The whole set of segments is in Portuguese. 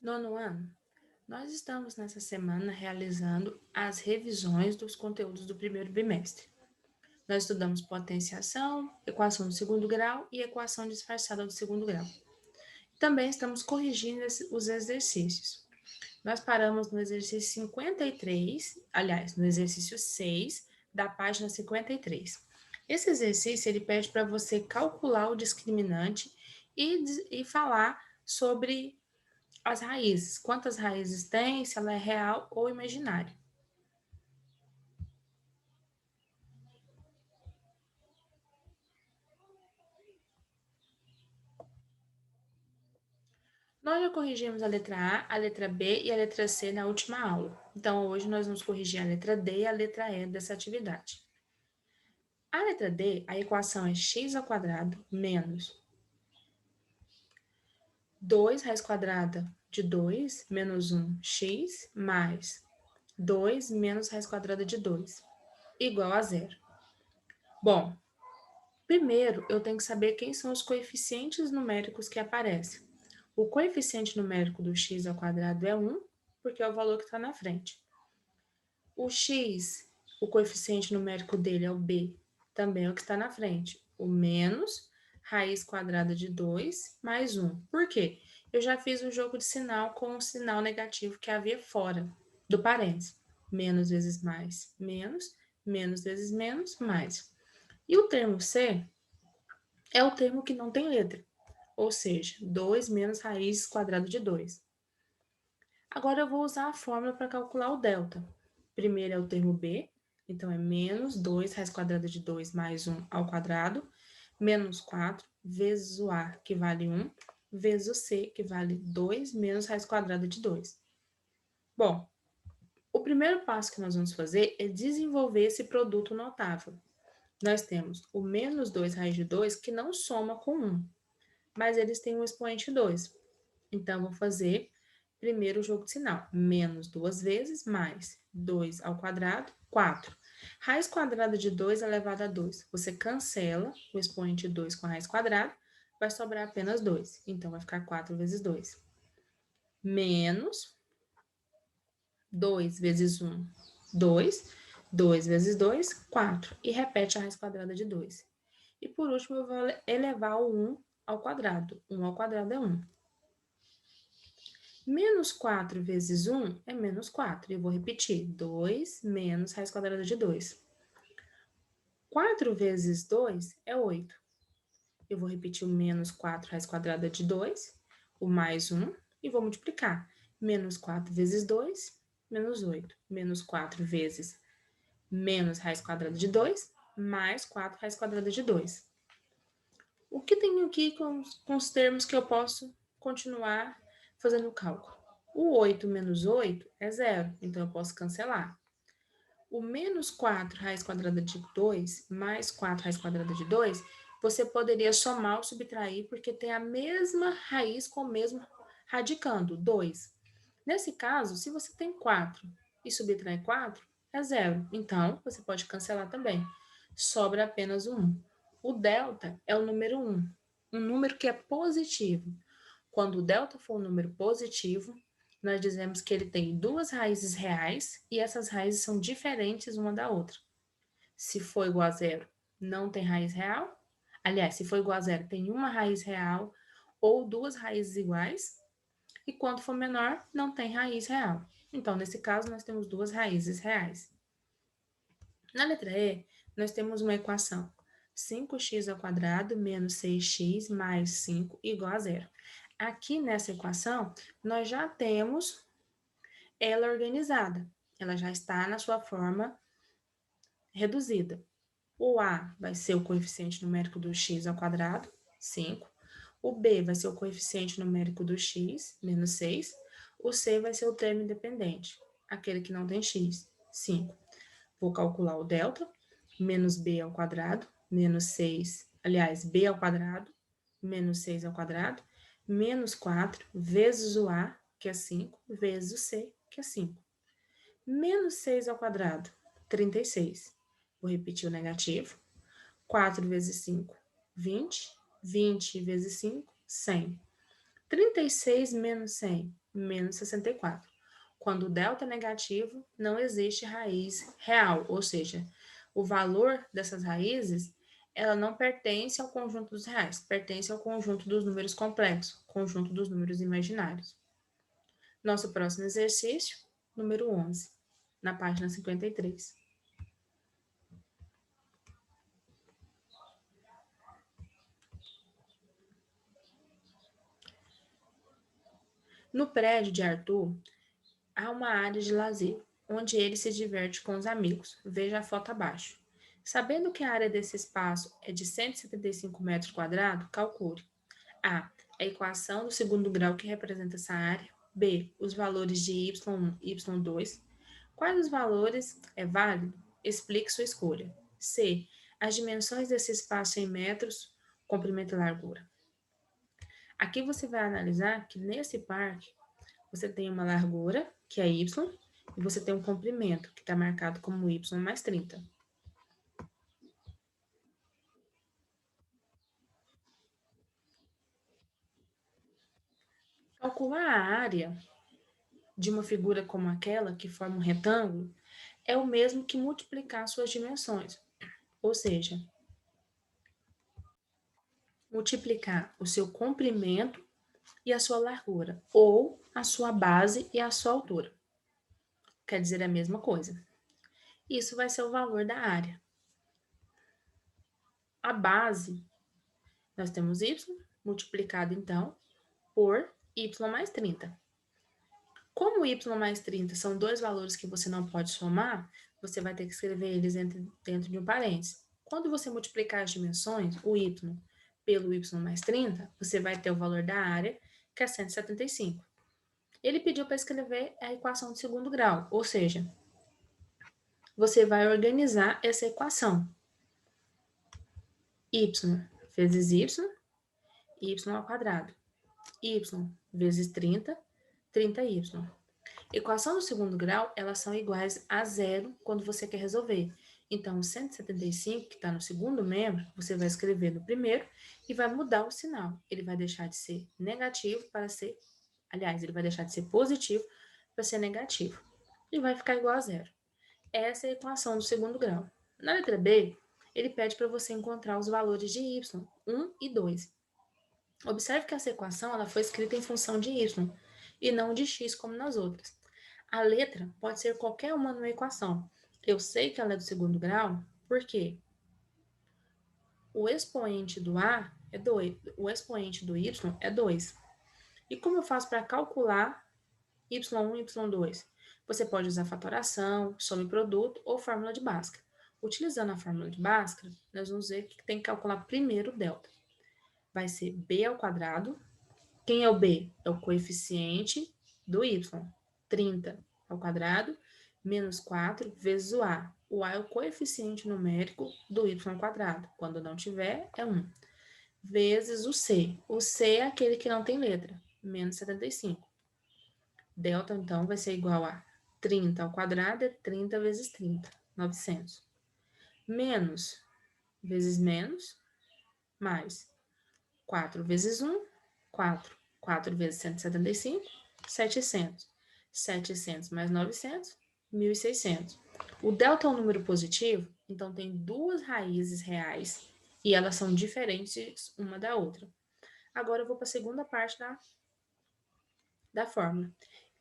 Nono ano, nós estamos nessa semana realizando as revisões dos conteúdos do primeiro bimestre. Nós estudamos potenciação, equação do segundo grau e equação disfarçada do segundo grau. Também estamos corrigindo os exercícios. Nós paramos no exercício 53, aliás, no exercício 6 da página 53. Esse exercício ele pede para você calcular o discriminante e falar sobre as raízes, quantas raízes tem, se ela é real ou imaginária. Nós já corrigimos a letra A, a letra B e a letra C na última aula. Então, hoje nós vamos corrigir a letra D e a letra E dessa atividade. A letra D, a equação é x ao quadrado menos 2 raiz quadrada de 2 menos 1x mais 2 menos raiz quadrada de 2 igual a zero. Bom, primeiro eu tenho que saber quem são os coeficientes numéricos que aparecem. O coeficiente numérico do x ao quadrado é 1, porque é o valor que está na frente. O x, o coeficiente numérico dele é o b, também é o que está na frente. O menos raiz quadrada de 2 mais 1. Por quê? Eu já fiz o jogo de sinal com o sinal negativo que havia fora do parênteses. Menos vezes mais, menos, menos vezes menos, mais. E o termo C é o termo que não tem letra, ou seja, 2 menos raiz quadrada de 2. Agora eu vou usar a fórmula para calcular o delta. Primeiro é o termo B, então é menos 2 raiz quadrada de 2 mais 1 ao quadrado, menos 4 vezes o A, que vale 1, vezes o C, que vale 2 menos raiz quadrada de 2. Bom, o primeiro passo que nós vamos fazer é desenvolver esse produto notável. Nós temos o menos 2 raiz de 2, que não soma com 1, mas eles têm um expoente 2. Então, vou fazer primeiro o jogo de sinal. Menos 2 vezes, mais 2 ao quadrado, 4. Raiz quadrada de 2 elevado a 2. Você cancela o expoente 2 com a raiz quadrada, vai sobrar apenas 2. Então, vai ficar 4 vezes 2. Menos 2 vezes 1, 2. 2 vezes 2, 4. E repete a raiz quadrada de 2. E por último, eu vou elevar o 1 ao quadrado. 1 ao quadrado é 1. Menos 4 vezes 1 é menos 4. Eu vou repetir. 2 menos raiz quadrada de 2. 4 vezes 2 é 8. Eu vou repetir o menos 4 raiz quadrada de 2, o mais 1, e vou multiplicar. Menos 4 vezes 2, menos 8. Menos 4 vezes menos raiz quadrada de 2, mais 4 raiz quadrada de 2. O que tem aqui com os termos que eu posso continuar fazendo o cálculo? O 8 menos 8 é zero, então eu posso cancelar. O menos 4 raiz quadrada de 2 mais 4 raiz quadrada de 2, você poderia somar ou subtrair, porque tem a mesma raiz com o mesmo radicando, 2. Nesse caso, se você tem 4 e subtrai 4, é zero. Então, você pode cancelar também. Sobra apenas o 1. O delta é o número 1, um número que é positivo. Quando o delta for um número positivo, nós dizemos que ele tem duas raízes reais e essas raízes são diferentes uma da outra. Se for igual a zero, não tem raiz real. Aliás, se for igual a zero, tem uma raiz real ou duas raízes iguais. E quando for menor, não tem raiz real. Então, nesse caso, nós temos duas raízes reais. Na letra E, nós temos uma equação. 5x ao quadrado menos 6x mais 5 igual a zero. Aqui nessa equação, nós já temos ela organizada. Ela já está na sua forma reduzida. O A vai ser o coeficiente numérico do x ao quadrado, 5. O B vai ser o coeficiente numérico do x, menos 6. O C vai ser o termo independente, aquele que não tem x, 5. Vou calcular o delta, menos b ao quadrado, menos 6, aliás, b ao quadrado, menos 6 ao quadrado, menos 4 vezes o A, que é 5, vezes o C, que é 5. Menos 6 ao quadrado, 36. Vou repetir o negativo. 4 vezes 5, 20. 20 vezes 5, 100. 36 menos 100 menos 64. Quando o delta é negativo, não existe raiz real, ou seja, o valor dessas raízes, ela não pertence ao conjunto dos reais, pertence ao conjunto dos números complexos, conjunto dos números imaginários. Nosso próximo exercício, número 11, na página 53. No prédio de Arthur, há uma área de lazer, onde ele se diverte com os amigos. Veja a foto abaixo. Sabendo que a área desse espaço é de 175 metros quadrados, calcule. A. A equação do segundo grau que representa essa área. B. Os valores de y1 e y2. Quais os valores é válido? Explique sua escolha. C. As dimensões desse espaço em metros, comprimento e largura. Aqui você vai analisar que nesse parque você tem uma largura, que é y, e você tem um comprimento, que está marcado como y mais 30. Calcular a área de uma figura como aquela, que forma um retângulo, é o mesmo que multiplicar suas dimensões, ou seja, multiplicar o seu comprimento e a sua largura, ou a sua base e a sua altura. Quer dizer a mesma coisa. Isso vai ser o valor da área. A base, nós temos y multiplicado, então, por y mais 30. Como y mais 30 são dois valores que você não pode somar, você vai ter que escrever eles dentro de um parênteses. Quando você multiplicar as dimensões, o y pelo y mais 30, você vai ter o valor da área, que é 175. Ele pediu para escrever a equação de segundo grau, ou seja, você vai organizar essa equação. Y vezes y ao quadrado. Y vezes 30, 30y. Equação do segundo grau, elas são iguais a zero quando você quer resolver. Então, o 175, que está no segundo membro, você vai escrever no primeiro e vai mudar o sinal. Ele vai deixar de ser negativo para ser... Aliás, ele vai deixar de ser positivo para ser negativo. E vai ficar igual a zero. Essa é a equação do segundo grau. Na letra B, ele pede para você encontrar os valores de y, 1 e 2. Observe que essa equação ela foi escrita em função de y e não de x como nas outras. A letra pode ser qualquer uma numa equação. Eu sei que ela é do segundo grau porque o expoente do A é 2, o expoente do y é 2. E como eu faço para calcular y1 e y2? Você pode usar fatoração, soma e produto ou fórmula de Bhaskara. Utilizando a fórmula de Bhaskara, nós vamos ver que tem que calcular primeiro o delta. Vai ser b ao quadrado. Quem é o b? É o coeficiente do y. 30 ao quadrado menos 4 vezes o a. O a é o coeficiente numérico do y ao quadrado. Quando não tiver, é 1. Vezes o c. O c é aquele que não tem letra, menos 75. Delta, então, vai ser igual a 30 ao quadrado é 30 vezes 30, 900. Menos vezes menos, mais 4 vezes 1, 4. 4 vezes 175, 700. 700 mais 900, 1.600. O delta é um número positivo, então tem duas raízes reais e elas são diferentes uma da outra. Agora eu vou para a segunda parte da fórmula.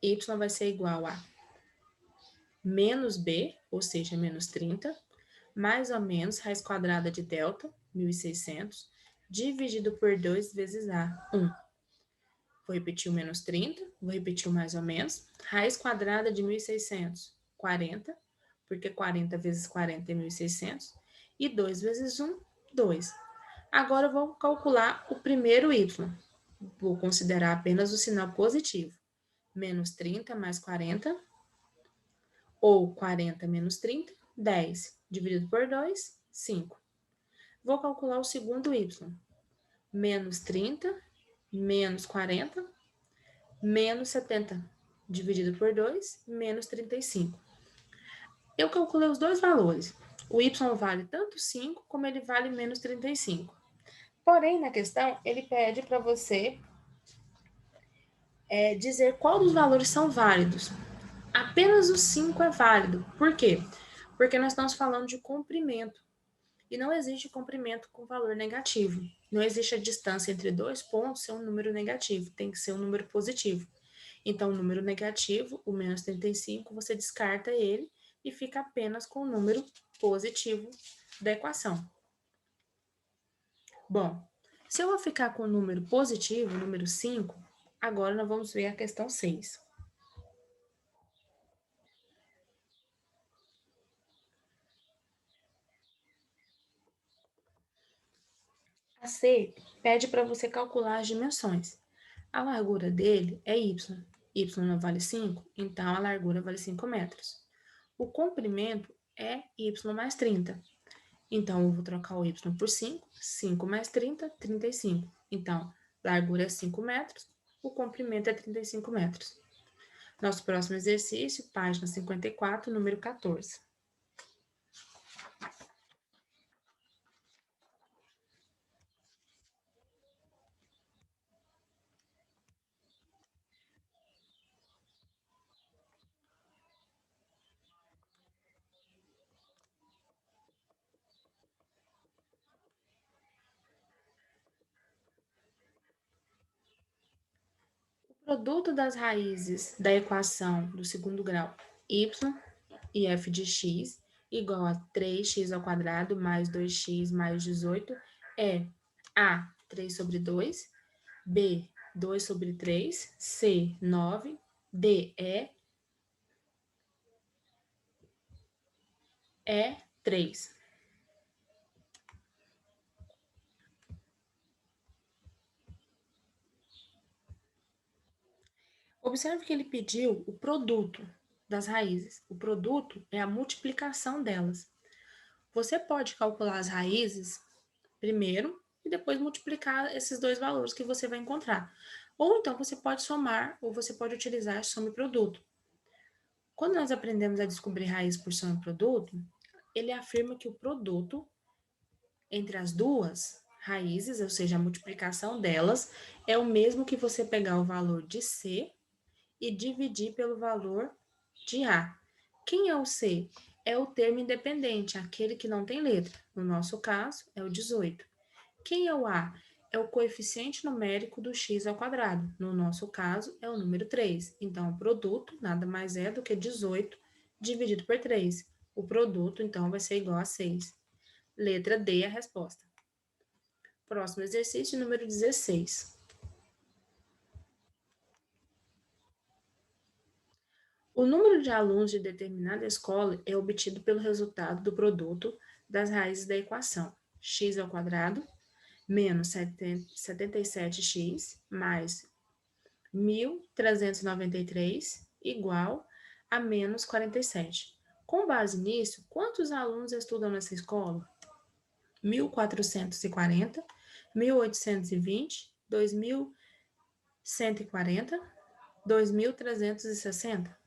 Y vai ser igual a menos b, ou seja, menos 30, mais ou menos raiz quadrada de delta, 1.600, dividido por 2 vezes a, 1. Vou repetir o menos 30, vou repetir o mais ou menos. Raiz quadrada de 1.600, 40, porque 40 vezes 40 é 1.600. E 2 vezes 1, 2. Agora eu vou calcular o primeiro y. Vou considerar apenas o sinal positivo. Menos 30 mais 40, ou 40 menos 30, 10. Dividido por 2, 5. Vou calcular o segundo y. Menos 30, menos 40, menos 70, dividido por 2, menos 35. Eu calculei os dois valores. O y vale tanto 5, como ele vale menos 35. Porém, na questão, ele pede para você dizer qual dos valores são válidos. Apenas o 5 é válido. Por quê? Porque nós estamos falando de comprimento. E não existe comprimento com valor negativo. Não existe a distância entre dois pontos ser um número negativo, tem que ser um número positivo. Então, o número negativo, o menos 35, você descarta ele e fica apenas com o número positivo da equação. Bom, se eu vou ficar com o número positivo, o número 5, agora nós vamos ver a questão 6. A C pede para você calcular as dimensões. A largura dele é y. Y não vale 5, então a largura vale 5 metros. O comprimento é y mais 30. Então, eu vou trocar o y por 5. 5 mais 30, 35. Então, largura é 5 metros, o comprimento é 35 metros. Nosso próximo exercício, página 54, número 14. O produto das raízes da equação do segundo grau y e f de x igual a 3x ao quadrado mais 2x mais 18 é A, 3 sobre 2, B, 2 sobre 3, C, 9, D, E, 3. Observe que ele pediu o produto das raízes. O produto é a multiplicação delas. Você pode calcular as raízes primeiro e depois multiplicar esses dois valores que você vai encontrar. Ou então você pode somar, ou você pode utilizar soma e produto. Quando nós aprendemos a descobrir raiz por soma e produto, ele afirma que o produto entre as duas raízes, ou seja, a multiplicação delas, é o mesmo que você pegar o valor de C e dividir pelo valor de A. Quem é o C? É o termo independente, aquele que não tem letra. No nosso caso, é o 18. Quem é o A? É o coeficiente numérico do x ao quadrado. No nosso caso, é o número 3. Então, o produto nada mais é do que 18 dividido por 3. O produto, então, vai ser igual a 6. Letra D é a resposta. Próximo exercício, número 16. O número de alunos de determinada escola é obtido pelo resultado do produto das raízes da equação x ao quadrado menos 77x mais 1.393 igual a menos 47. Com base nisso, quantos alunos estudam nessa escola? 1.440, 1.820, 2.140, 2.360.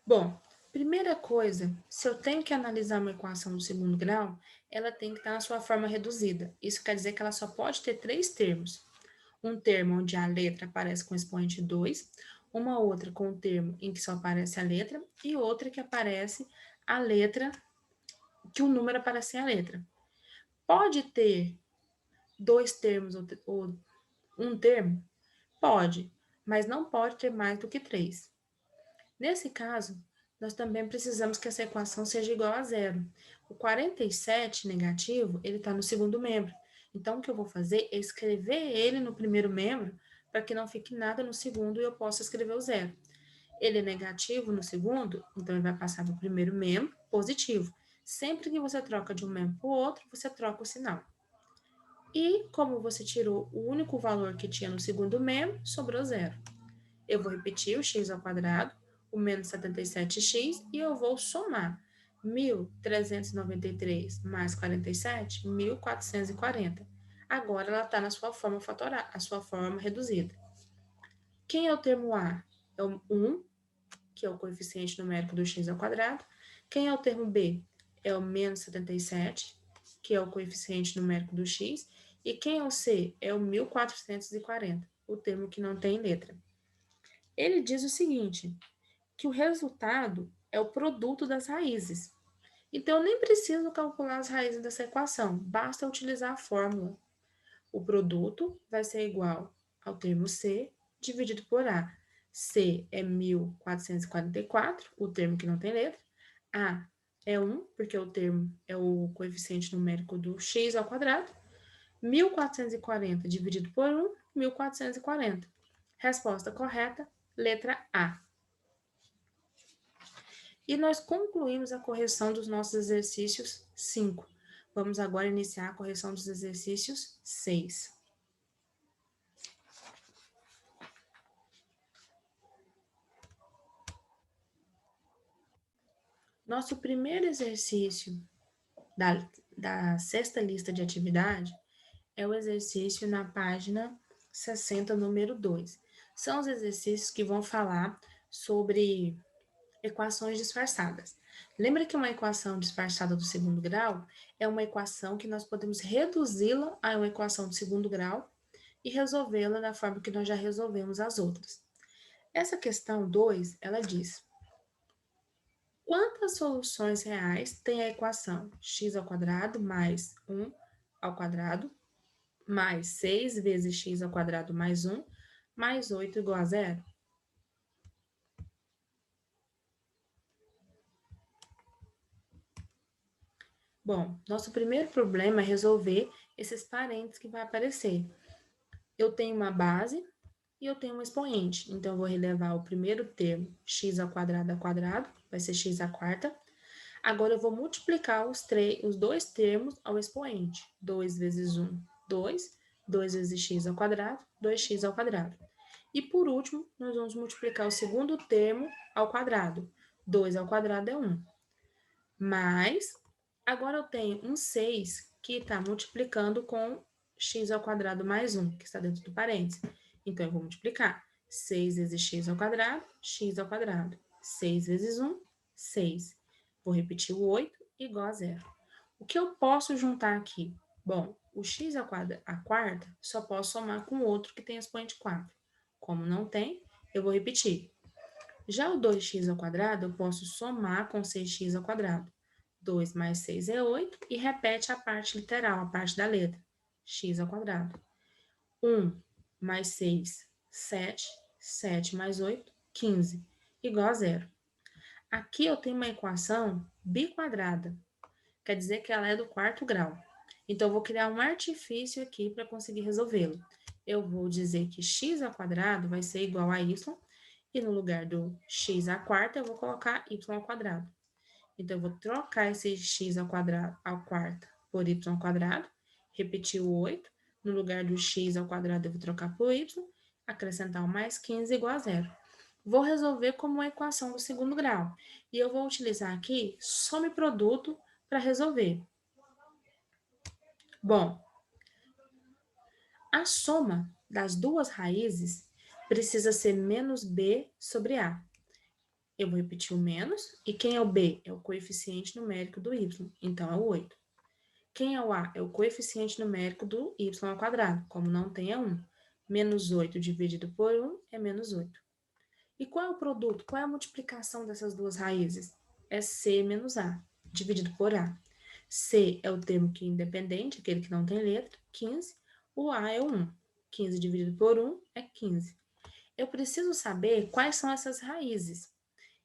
Bom, primeira coisa, se eu tenho que analisar uma equação do segundo grau, ela tem que estar na sua forma reduzida. Isso quer dizer que ela só pode ter três termos. Um termo onde a letra aparece com expoente 2, uma outra com um termo em que só aparece a letra e outra que aparece a letra, que o número aparece sem a letra. Pode ter dois termos ou um termo? Pode, mas não pode ter mais do que três. Nesse caso, nós também precisamos que essa equação seja igual a zero. O 47 negativo, ele está no segundo membro. Então, o que eu vou fazer é escrever ele no primeiro membro, para que não fique nada no segundo e eu possa escrever o zero. Ele é negativo no segundo, então ele vai passar para o primeiro membro, positivo. Sempre que você troca de um membro para o outro, você troca o sinal. E, como você tirou o único valor que tinha no segundo membro, sobrou zero. Eu vou repetir o x ao quadrado, o menos 77x, e eu vou somar 1.393 mais 47, 1.440. Agora ela está na sua forma fatorada, a sua forma reduzida. Quem é o termo A? É o 1, que é o coeficiente numérico do x ao quadrado. Quem é o termo B? É o menos 77. que é o coeficiente numérico do x, e quem é o c? É o 1440, o termo que não tem letra. Ele diz o seguinte, que o resultado é o produto das raízes. Então, eu nem preciso calcular as raízes dessa equação, basta utilizar a fórmula. O produto vai ser igual ao termo C dividido por A. C é 1444, o termo que não tem letra. A é 1, porque o termo é o coeficiente numérico do x ao quadrado. 1440 dividido por 1, 1440. Resposta correta, letra A. E nós concluímos a correção dos nossos exercícios 5. Vamos agora iniciar a correção dos exercícios 6. Nosso primeiro exercício da sexta lista de atividade é o exercício na página 60, número 2. São os exercícios que vão falar sobre equações disfarçadas. Lembra que uma equação disfarçada do segundo grau é uma equação que nós podemos reduzi-la a uma equação do segundo grau e resolvê-la da forma que nós já resolvemos as outras. Essa questão 2, ela diz: quantas soluções reais tem a equação x ao quadrado mais 1 ao quadrado mais 6 vezes x ao quadrado mais 1 mais 8 igual a zero? Bom, nosso primeiro problema é resolver esses parênteses que vai aparecer. Eu tenho uma base e eu tenho um expoente. Então, eu vou relevar o primeiro termo, x ao quadrado, vai ser x à quarta. Agora, eu vou multiplicar os dois termos ao expoente. 2 vezes 1, 2. 2 vezes x ao quadrado, 2x ao quadrado. E, por último, nós vamos multiplicar o segundo termo ao quadrado. 2 ao quadrado é 1. Mas, agora eu tenho um 6 que está multiplicando com x ao quadrado mais 1, que está dentro do parênteses. Então, eu vou multiplicar. 6 vezes x ao quadrado, x ao quadrado. 6 vezes 1, 6. Vou repetir o 8 igual a zero. O que eu posso juntar aqui? Bom, o x à quarta só posso somar com o outro que tem expoente 4. Como não tem, eu vou repetir. Já o 2x ao quadrado, eu posso somar com 6x ao quadrado. 2 mais 6 é 8 e repete a parte literal, a parte da letra. X ao quadrado. 1 mais 6, 7. 7 mais 8, 15. Igual a zero. Aqui eu tenho uma equação biquadrada. Quer dizer que ela é do quarto grau. Então, eu vou criar um artifício aqui para conseguir resolvê-lo. Eu vou dizer que x ao quadrado vai ser igual a y, e no lugar do x à quarta, eu vou colocar y ao quadrado. Então, eu vou trocar esse x ao quadrado ao quarta por y ao quadrado, repetir o 8, no lugar do x ao quadrado eu vou trocar por y, acrescentar o mais 15 igual a zero. Vou resolver como uma equação do segundo grau. E eu vou utilizar aqui soma e produto para resolver. Bom, a soma das duas raízes precisa ser menos b sobre a. Eu vou repetir o menos, e quem é o b? É o coeficiente numérico do y, então é o 8. Quem é o a? É o coeficiente numérico do y ao quadrado, como não tem é 1. Menos 8 dividido por 1 é menos 8. E qual é o produto? Qual é a multiplicação dessas duas raízes? É c menos a, dividido por a. C é o termo que é independente, aquele que não tem letra, 15. O A é o 1. 15 dividido por 1 é 15. Eu preciso saber quais são essas raízes.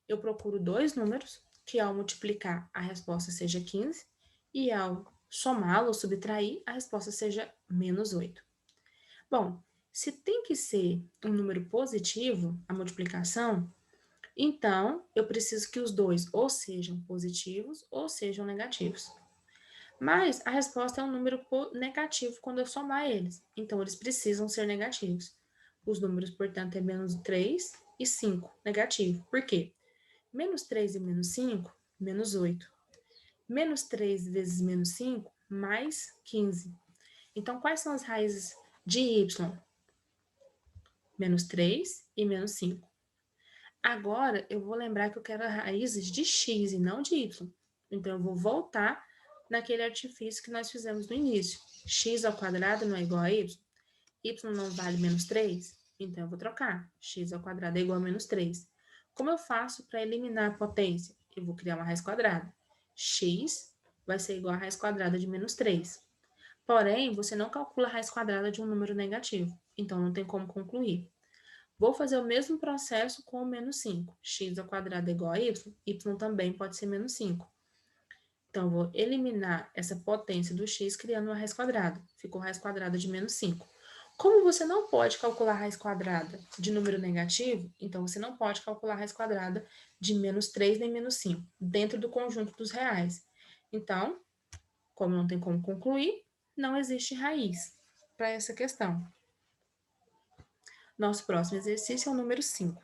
Eu procuro dois números, que ao multiplicar a resposta seja 15, e ao somá-lo ou subtrair, a resposta seja menos 8. Bom, se tem que ser um número positivo, a multiplicação, então eu preciso que os dois ou sejam positivos ou sejam negativos. Mas a resposta é um número negativo quando eu somar eles. Então, eles precisam ser negativos. Os números, portanto, é menos 3 e 5, negativo. Por quê? Menos 3 e menos 5, menos 8. Menos 3 vezes menos 5, mais 15. Então, quais são as raízes de y? Menos 3 e menos 5. Agora, eu vou lembrar que eu quero raízes de x e não de y. Então, eu vou voltar naquele artifício que nós fizemos no início. X ao quadrado não é igual a y? Y não vale menos 3? Então, eu vou trocar. X ao quadrado é igual a menos 3. Como eu faço para eliminar a potência? Eu vou criar uma raiz quadrada. X vai ser igual a raiz quadrada de menos 3. Porém, você não calcula a raiz quadrada de um número negativo. Então, não tem como concluir. Vou fazer o mesmo processo com o menos 5. X ao quadrado é igual a y. Y também pode ser menos 5. Então, vou eliminar essa potência do x criando uma raiz quadrada. Ficou raiz quadrada de menos 5. Como você não pode calcular a raiz quadrada de número negativo, então você não pode calcular a raiz quadrada de menos 3 nem menos 5, dentro do conjunto dos reais. Então, como não tem como concluir, não existe raiz para essa questão. Nosso próximo exercício é o número 5.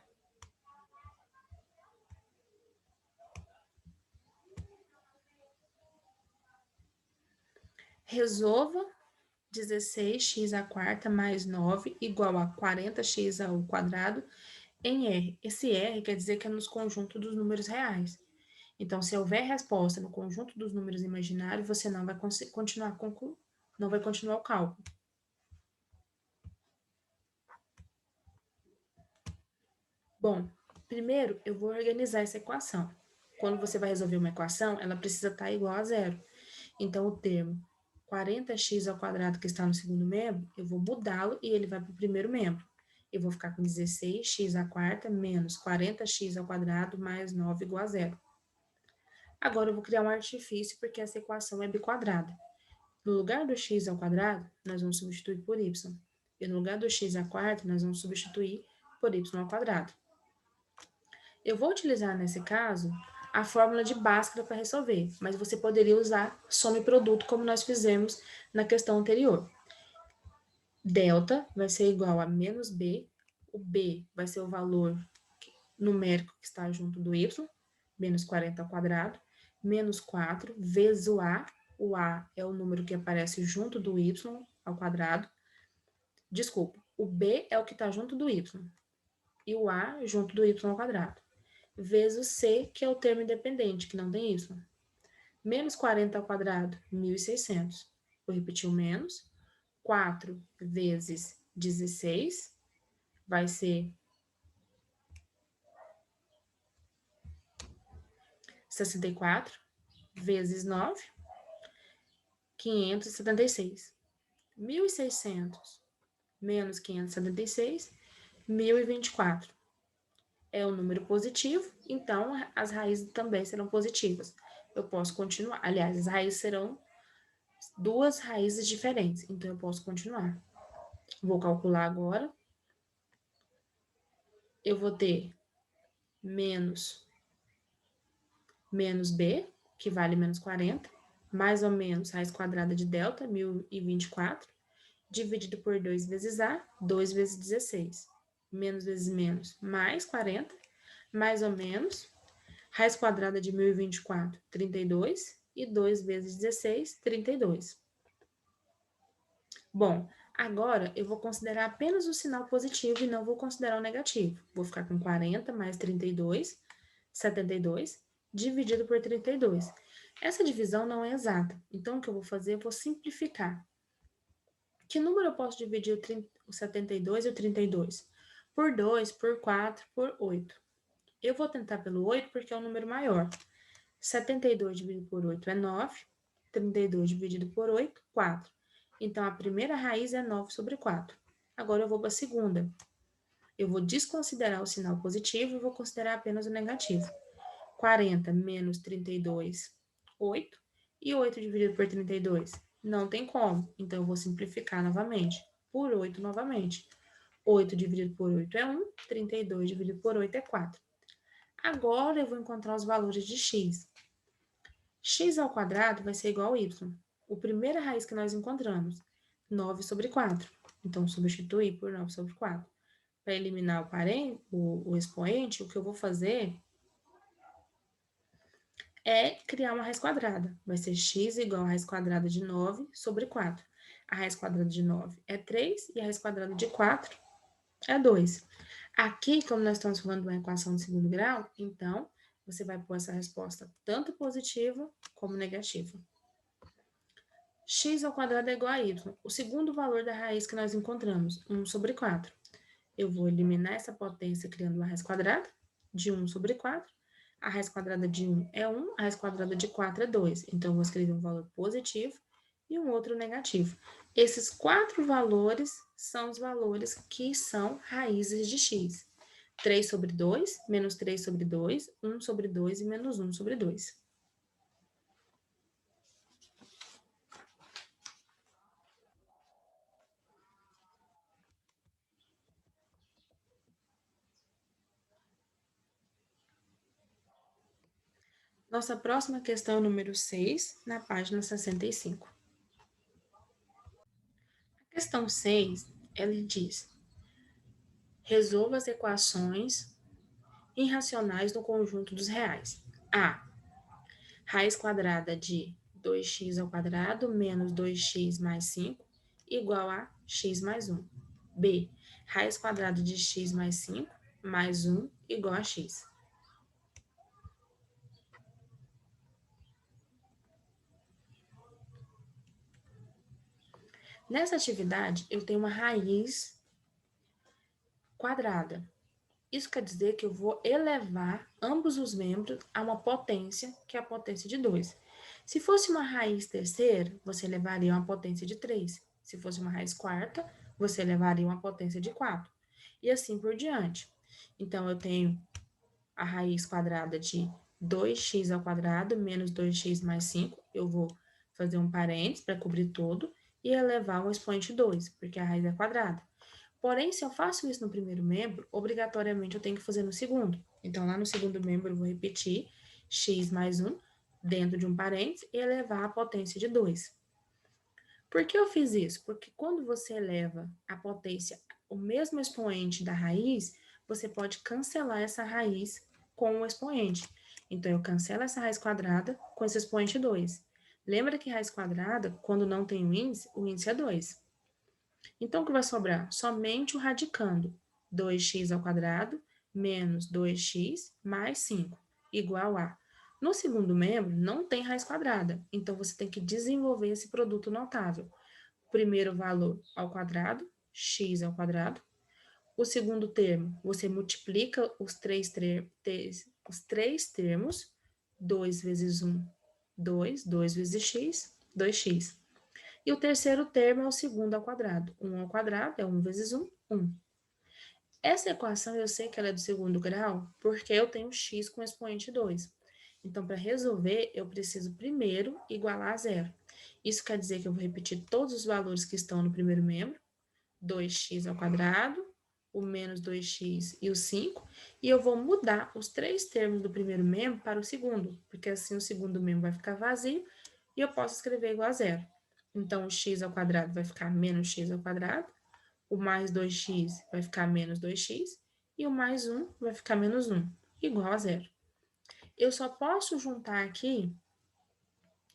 Resolva 16x à quarta mais 9 igual a 40x ao quadrado em R. Esse R quer dizer que é nos conjuntos dos números reais. Então, se houver resposta no conjunto dos números imaginários, você não vai continuar o cálculo. Bom, primeiro eu vou organizar essa equação. Quando você vai resolver uma equação, ela precisa estar igual a zero. Então, o termo 40x ao quadrado que está no segundo membro, eu vou mudá-lo e ele vai para o primeiro membro. Eu vou ficar com 16x à quarta menos 40x ao quadrado mais 9 igual a zero. Agora eu vou criar um artifício porque essa equação é biquadrada. No lugar do x ao quadrado, nós vamos substituir por y. E no lugar do x à quarta, nós vamos substituir por y ao quadrado. Eu vou utilizar, nesse caso, a fórmula de Bhaskara para resolver, mas você poderia usar soma e produto, como nós fizemos na questão anterior. Delta vai ser igual a menos b, o b vai ser o valor numérico que está junto do y, menos 40 ao quadrado, menos 4 vezes o A é o número que aparece junto do y ao quadrado. Desculpa, o b é o que está junto do y, e o A junto do y ao quadrado, vezes o c, que é o termo independente, que não tem y. Menos 40 ao quadrado, 1.600. Vou repetir o menos. 4 vezes 16 vai ser 64, vezes 9, 576. 1.600 menos 576, 1.024. É um número positivo, então as raízes também serão positivas. Eu posso continuar. Aliás, as raízes serão duas raízes diferentes, então eu posso continuar. Vou calcular agora. Eu vou ter menos b, que vale menos 40, mais ou menos raiz quadrada de delta, 1.024, dividido por 2 vezes A, 2 vezes 16. Menos vezes menos, mais 40, mais ou menos, raiz quadrada de 1.024, 32, e 2 vezes 16, 32. Bom, agora eu vou considerar apenas o sinal positivo e não vou considerar o negativo. Vou ficar com 40 mais 32, 72, dividido por 32. Essa divisão não é exata, então o que eu vou fazer? Eu vou simplificar. Que número eu posso dividir o 72 e o 32? Por 2, por 4, por 8. Eu vou tentar pelo 8 porque é o número maior. 72 dividido por 8 é 9, 32 dividido por 8, 4. Então, a primeira raiz é 9 sobre 4. Agora, eu vou para a segunda. Eu vou desconsiderar o sinal positivo e vou considerar apenas o negativo. 40 menos 32, 8. E 8 dividido por 32? Não tem como. Então, eu vou simplificar novamente. Por 8 novamente. 8 dividido por 8 é 1. 32 dividido por 8 é 4. Agora, eu vou encontrar os valores de x. X ao quadrado vai ser igual a y. A primeira raiz que nós encontramos, 9 sobre 4. Então, substituir por 9 sobre 4. Para eliminar o expoente, o que eu vou fazer é criar uma raiz quadrada. Vai ser x igual a raiz quadrada de 9 sobre 4. A raiz quadrada de 9 é 3 e a raiz quadrada de 4 é 2. Aqui, como nós estamos falando de uma equação de segundo grau, então, você vai pôr essa resposta tanto positiva como negativa. x ao quadrado é igual a y. O segundo valor da raiz que nós encontramos, 1 sobre 4. Eu vou eliminar essa potência criando uma raiz quadrada de 1 sobre 4. A raiz quadrada de 1 é 1, a raiz quadrada de 4 é 2. Então, eu vou escrever um valor positivo e um outro negativo. Esses 4 valores são os valores que são raízes de x. 3 sobre 2, menos 3 sobre 2, 1 sobre 2 e menos 1 sobre 2. Nossa próxima questão é o número 6, na página 65. A questão 6, ela diz: resolva as equações irracionais no conjunto dos reais. A. Raiz quadrada de 2x ao quadrado menos 2x mais 5 igual a x mais 1. B. Raiz quadrada de x mais 5 mais 1 igual a x. Nessa atividade, eu tenho uma raiz quadrada. Isso quer dizer que eu vou elevar ambos os membros a uma potência, que é a potência de 2. Se fosse uma raiz terceira, você elevaria a uma potência de 3. Se fosse uma raiz quarta, você elevaria uma potência de 4. E assim por diante. Então, eu tenho a raiz quadrada de 2x ao quadrado menos 2x mais 5. Eu vou fazer um parênteses para cobrir todo e elevar um expoente 2, porque a raiz é quadrada. Porém, se eu faço isso no primeiro membro, obrigatoriamente eu tenho que fazer no segundo. Então, lá no segundo membro, eu vou repetir x mais 1 dentro de um parênteses e elevar a potência de 2. Por que eu fiz isso? Porque quando você eleva a potência, o mesmo expoente da raiz, você pode cancelar essa raiz com o expoente. Então, eu cancelo essa raiz quadrada com esse expoente 2. Lembra que raiz quadrada, quando não tem o índice é 2. Então, o que vai sobrar? Somente o radicando. 2x ao quadrado menos 2x mais 5, igual a. No segundo membro, não tem raiz quadrada, então você tem que desenvolver esse produto notável. O primeiro valor ao quadrado, x ao quadrado. O segundo termo, você multiplica os três termos, 2 vezes 1, 2, 2 vezes x, 2x. E o terceiro termo é o segundo ao quadrado. 1 ao quadrado é 1 vezes 1, 1. Essa equação eu sei que ela é do segundo grau porque eu tenho x com expoente 2. Então, para resolver, eu preciso primeiro igualar a zero. Isso quer dizer que eu vou repetir todos os valores que estão no primeiro membro, 2x ao quadrado, o menos 2x e o 5, e eu vou mudar os três termos do primeiro membro para o segundo, porque assim o segundo membro vai ficar vazio e eu posso escrever igual a zero. Então, o x ao quadrado vai ficar menos x ao quadrado, o mais 2x vai ficar menos 2x, e o mais 1 vai ficar menos 1, igual a zero. Eu só posso juntar aqui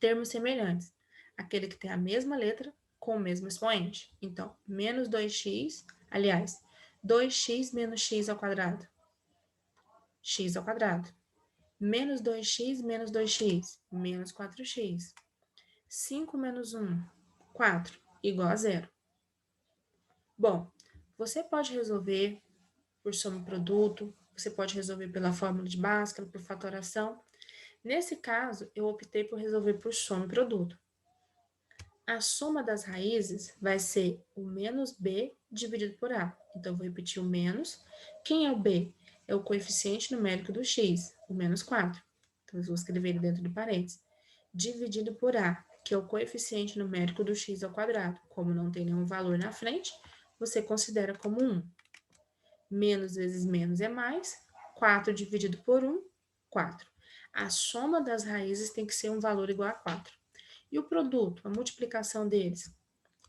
termos semelhantes, aquele que tem a mesma letra com o mesmo expoente. Então, menos 2x, aliás, 2x menos x ao quadrado, x ao quadrado. Menos 2x menos 2x, menos 4x. 5 menos 1, 4, igual a zero. Bom, você pode resolver por soma e produto, você pode resolver pela fórmula de Bhaskara, por fatoração. Nesse caso, eu optei por resolver por soma e produto. A soma das raízes vai ser o menos b dividido por a. Então, eu vou repetir o menos. Quem é o b? É o coeficiente numérico do x, o menos 4. Então, eu vou escrever ele dentro do parênteses. Dividido por a, que é o coeficiente numérico do x ao quadrado. Como não tem nenhum valor na frente, você considera como 1. Menos vezes menos é mais. 4 dividido por 1, 4. A soma das raízes tem que ser um valor igual a 4. E o produto, a multiplicação deles,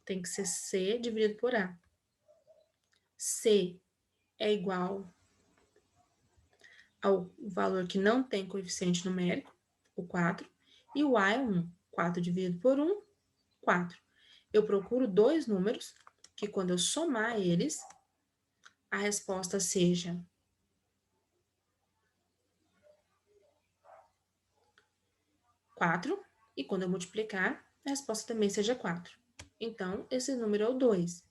tem que ser C dividido por A. C é igual ao valor que não tem coeficiente numérico, o 4, e o A é 1. 4 dividido por 1, 4. Eu procuro dois números que, quando eu somar eles, a resposta seja 4, e quando eu multiplicar, a resposta também seja 4. Então, esse número é o 2.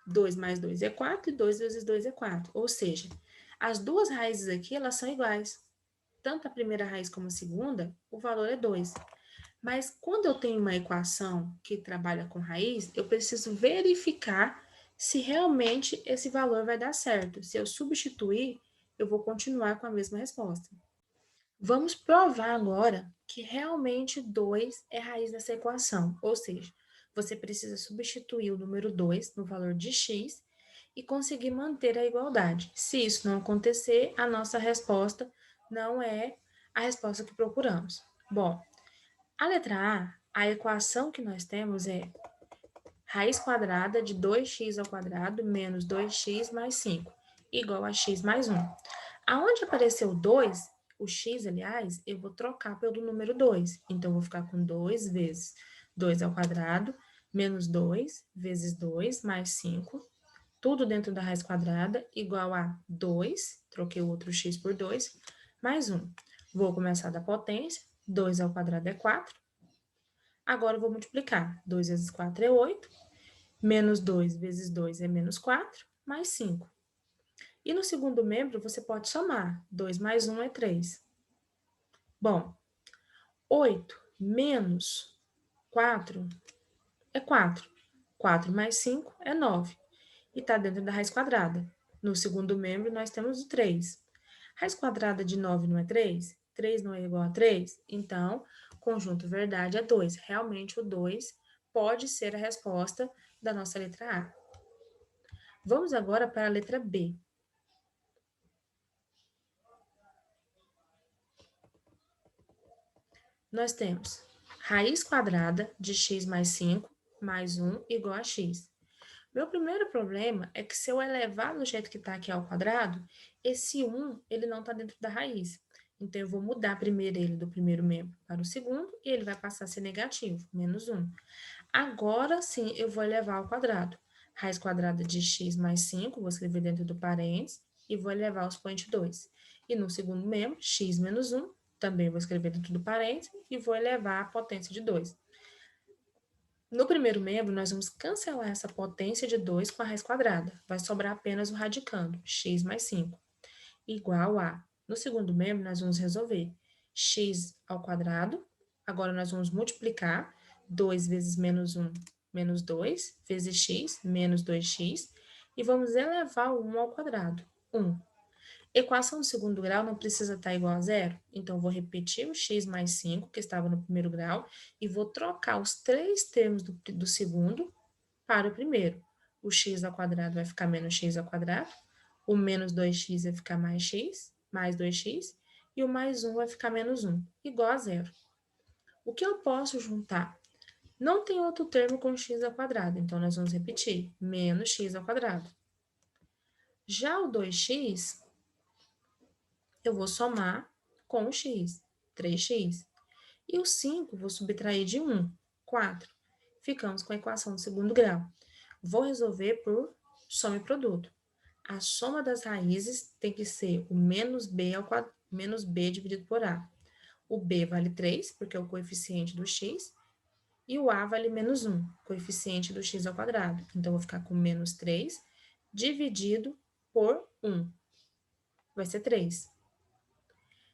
2 mais 2 é 4 e 2 vezes 2 é 4. Ou seja, as duas raízes aqui, elas são iguais. Tanto a primeira raiz como a segunda, o valor é 2. Mas quando eu tenho uma equação que trabalha com raiz, eu preciso verificar se realmente esse valor vai dar certo. Se eu substituir, eu vou continuar com a mesma resposta. Vamos provar agora que realmente 2 é raiz dessa equação, ou seja, você precisa substituir o número 2 no valor de x e conseguir manter a igualdade. Se isso não acontecer, a nossa resposta não é a resposta que procuramos. Bom, a letra A equação que nós temos é raiz quadrada de 2x ao quadrado menos 2x mais 5, igual a x mais 1. Aonde apareceu 2, o x, aliás, eu vou trocar pelo número 2. Então, eu vou ficar com 2 vezes 2 ao quadrado, menos 2 vezes 2 mais 5, tudo dentro da raiz quadrada, igual a 2, troquei o outro x por 2, mais 1. Vou começar da potência, 2 ao quadrado é 4. Agora, eu vou multiplicar. 2 vezes 4 é 8, menos 2 vezes 2 é menos 4, mais 5. E no segundo membro, você pode somar. 2 mais 1 é 3. Bom, 8 menos 4 é 4. 4 mais 5 é 9. E está dentro da raiz quadrada. No segundo membro, nós temos o 3. Raiz quadrada de 9 não é 3? 3 não é igual a 3? Então, conjunto verdade é 2. Realmente, o 2 pode ser a resposta da nossa letra A. Vamos agora para a letra B. Nós temos raiz quadrada de x mais 5 mais 1 igual a x. Meu primeiro problema é que se eu elevar do jeito que está aqui ao quadrado, esse 1 ele não está dentro da raiz. Então, eu vou mudar primeiro ele do primeiro membro para o segundo e ele vai passar a ser negativo, menos 1. Agora sim, eu vou elevar ao quadrado. Raiz quadrada de x mais 5, vou escrever dentro do parênteses, e vou elevar ao expoente 2. E no segundo membro, x menos 1, também vou escrever dentro do parênteses, e vou elevar a potência de 2. No primeiro membro, nós vamos cancelar essa potência de 2 com a raiz quadrada. Vai sobrar apenas o radicando, x mais 5, igual a... No segundo membro, nós vamos resolver x ao quadrado. Agora, nós vamos multiplicar 2 vezes menos 1, menos 2, vezes x, menos 2x. E vamos elevar o 1 ao quadrado, 1. Equação do segundo grau não precisa estar igual a zero, então vou repetir o x mais 5, que estava no primeiro grau, e vou trocar os três termos do segundo para o primeiro. O x ao quadrado vai ficar menos x ao quadrado, o menos 2x vai ficar mais x, mais 2x, e o mais 1 vai ficar menos 1, igual a zero. O que eu posso juntar? Não tem outro termo com x ao quadrado, então nós vamos repetir, menos x ao quadrado. Já o 2x, eu vou somar com o x, 3x. E o 5 vou subtrair de 1, 4. Ficamos com a equação do segundo grau. Vou resolver por soma e produto. A soma das raízes tem que ser o menos b, menos b dividido por a. O b vale 3, porque é o coeficiente do x, e o a vale menos 1, coeficiente do x ao quadrado. Então, vou ficar com menos 3 dividido por 1. Vai ser 3.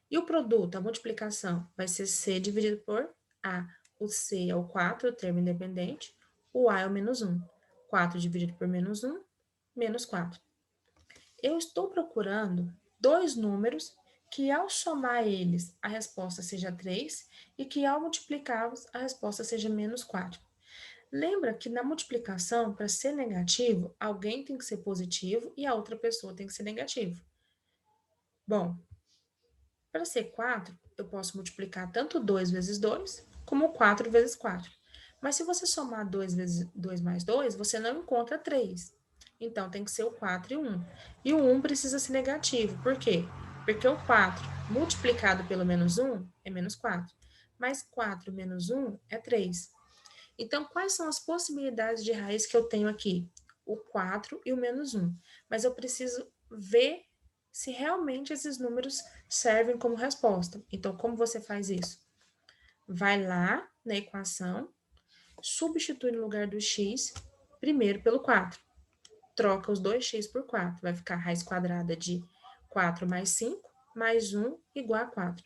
E o produto, a multiplicação, vai ser C dividido por A. O C é o 4, o termo independente. O A é o menos 1. 4 dividido por menos 1, menos 4. Eu estou procurando dois números que, ao somar eles, a resposta seja 3 e que, ao multiplicá-los, a resposta seja menos 4. Lembra que na multiplicação, para ser negativo, alguém tem que ser positivo e a outra pessoa tem que ser negativo. Bom, para ser 4, eu posso multiplicar tanto 2 vezes 2, como 4 vezes 4. Mas se você somar 2 vezes 2 mais 2, você não encontra 3. Então, tem que ser o 4 e o 1. E o 1 precisa ser negativo. Por quê? Porque o 4 multiplicado pelo menos 1 é menos 4. Mas 4 menos 1 é 3. Então, quais são as possibilidades de raiz que eu tenho aqui? O 4 e o menos 1. Mas eu preciso ver se realmente esses números servem como resposta. Então, como você faz isso? Vai lá na equação, Substitui no lugar do x, primeiro pelo 4. Troca os 2x por 4. Vai ficar raiz quadrada de 4 mais 5, mais 1 igual a 4.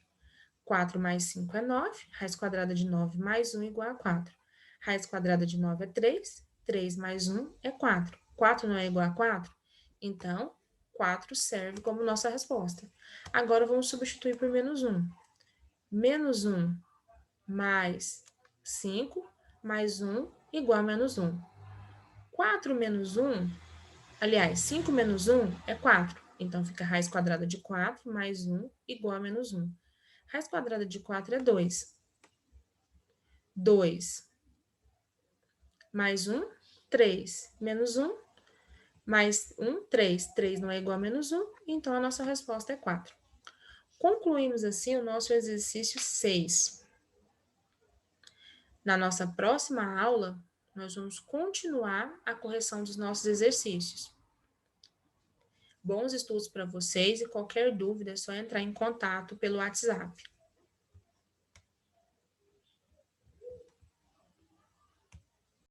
4 mais 5 é 9, raiz quadrada de 9 mais 1 igual a 4. Raiz quadrada de 9 é 3, 3 mais 1 é 4. 4 não é igual a 4? Então, 4 serve como nossa resposta. Agora, vamos substituir por menos 1. Menos 1 mais 5 mais 1 igual a menos 1. 4 menos 1, aliás, 5 menos 1 é 4. Então, fica raiz quadrada de 4 mais 1 igual a menos 1. Raiz quadrada de 4 é 2. 2 mais 1, 3. Menos 1, mais 1, 3. 3 não é igual a menos 1, então a nossa resposta é 4. Concluímos assim o nosso exercício 6. Na nossa próxima aula, nós vamos continuar a correção dos nossos exercícios. Bons estudos para vocês e qualquer dúvida é só entrar em contato pelo WhatsApp.